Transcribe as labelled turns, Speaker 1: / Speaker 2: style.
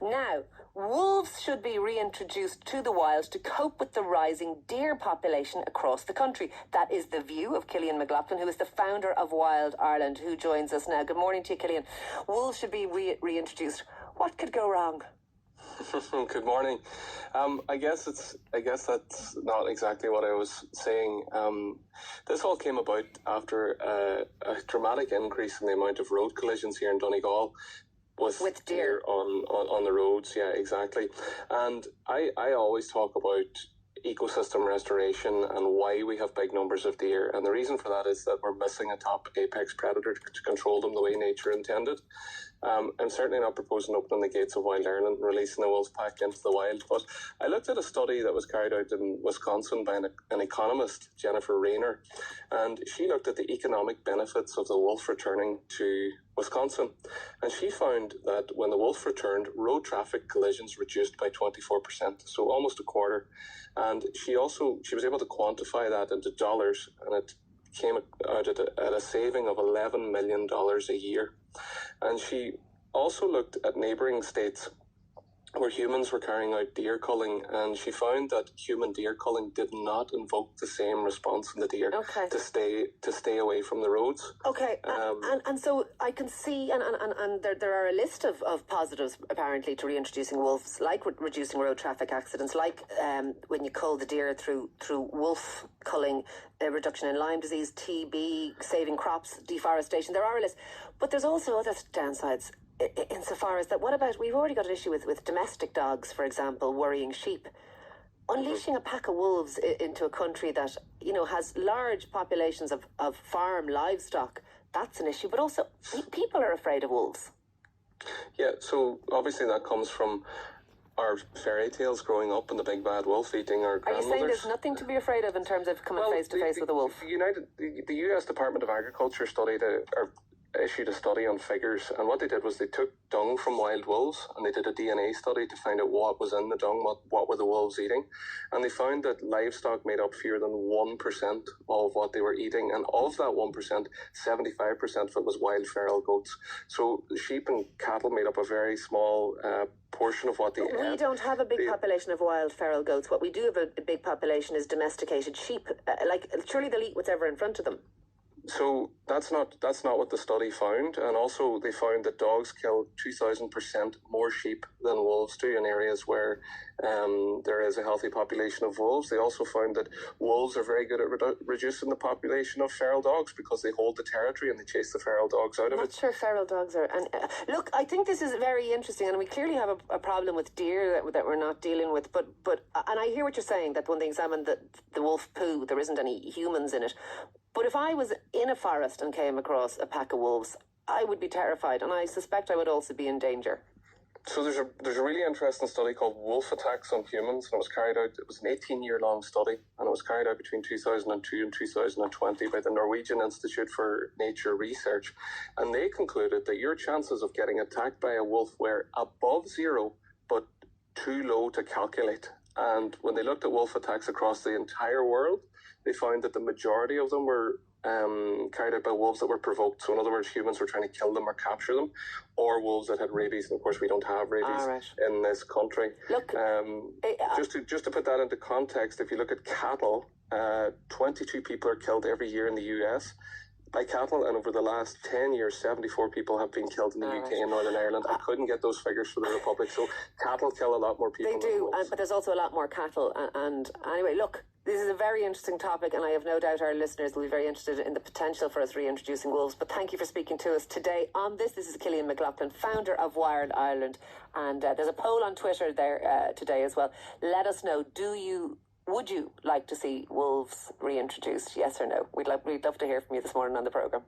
Speaker 1: Now, wolves should be reintroduced to the wild to cope with the rising deer population across the country. That is the view of Killian McLaughlin, who is the founder of Wild Ireland, who joins us now. Good morning to you, Killian. Wolves should be reintroduced. What could go wrong?
Speaker 2: Good morning. I guess that's not exactly what I was saying. This all came about after a dramatic increase in the amount of road collisions here in Donegal with deer on the roads. Yeah, exactly. And I always talk about ecosystem restoration and why we have big numbers of deer. And the reason for that is that we're missing a top apex predator to control them the way nature intended. I'm certainly not proposing opening the gates of Wild Ireland and releasing the wolf pack into the wild, but I looked at a study that was carried out in Wisconsin by an economist, Jennifer Rayner, and she looked at the economic benefits of the wolf returning to Wisconsin, and she found that when the wolf returned, road traffic collisions reduced by 24%, so almost a quarter, and she was able to quantify that into dollars, and it came out at a saving of $11 million a year. And she also looked at neighbouring states where humans were carrying out deer culling, and she found that human deer culling did not invoke the same response in the deer to stay away from the roads.
Speaker 1: Okay, and so I can see, and there are a list of positives apparently to reintroducing wolves, like reducing road traffic accidents, like when you cull the deer through wolf culling, a reduction in Lyme disease, TB, saving crops, deforestation. There are a list, but there's also other downsides. Insofar as that, what about, we've already got an issue with domestic dogs, for example, worrying sheep. Unleashing a pack of wolves into a country that, has large populations of farm livestock, that's an issue. But also, people are afraid of wolves.
Speaker 2: Yeah, so obviously that comes from our fairy tales growing up and the big bad wolf eating our grandmothers.
Speaker 1: Are you saying there's nothing to be afraid of in terms of coming face to face with a wolf?
Speaker 2: The US Department of Agriculture issued a study on figures, and what they did was they took dung from wild wolves and they did a DNA study to find out what was in the dung, what were the wolves eating, and they found that livestock made up fewer than 1% of what they were eating, and of that 1%, 75% of it was wild feral goats. So sheep and cattle made up a very small portion of what they ate.
Speaker 1: We don't have a big population of wild feral goats. What we do have a big population is domesticated sheep. Surely they'll eat whatever in front of them.
Speaker 2: So that's not what the study found, and also they found that dogs kill 2,000% more sheep than wolves do in areas where there is a healthy population of wolves. They also found that wolves are very good at reducing the population of feral dogs because they hold the territory and they chase the feral dogs out of it.
Speaker 1: I'm not sure feral dogs are. And look, I think this is very interesting, and we clearly have a problem with deer that we're not dealing with. But and I hear what you're saying, that when they examine the wolf poo, there isn't any humans in it. But if I was in a forest and came across a pack of wolves, I would be terrified, and I suspect I would also be in danger.
Speaker 2: So there's a really interesting study called Wolf Attacks on Humans, and it was an 18-year-long study, and it was carried out between 2002 and 2020 by the Norwegian Institute for Nature Research, and they concluded that your chances of getting attacked by a wolf were above zero, but too low to calculate. And when they looked at wolf attacks across the entire world, they found that the majority of them were carried out by wolves that were provoked. So in other words, humans were trying to kill them or capture them, or wolves that had rabies. And of course, we don't have rabies in this country.
Speaker 1: Look,
Speaker 2: just to put that into context, if you look at cattle, 22 people are killed every year in the US by cattle, and over the last 10 years, 74 people have been killed in the UK and Northern Ireland. I couldn't get those figures for the Republic, so cattle kill a lot more people.
Speaker 1: They do, but there's also a lot more cattle. And anyway, look, this is a very interesting topic, and I have no doubt our listeners will be very interested in the potential for us reintroducing wolves. But thank you for speaking to us today on this. This is Killian McLaughlin, founder of Wild Ireland, and there's a poll on Twitter there today as well. Let us know, would you like to see wolves reintroduced? Yes or no? We'd love to hear from you this morning on the programme.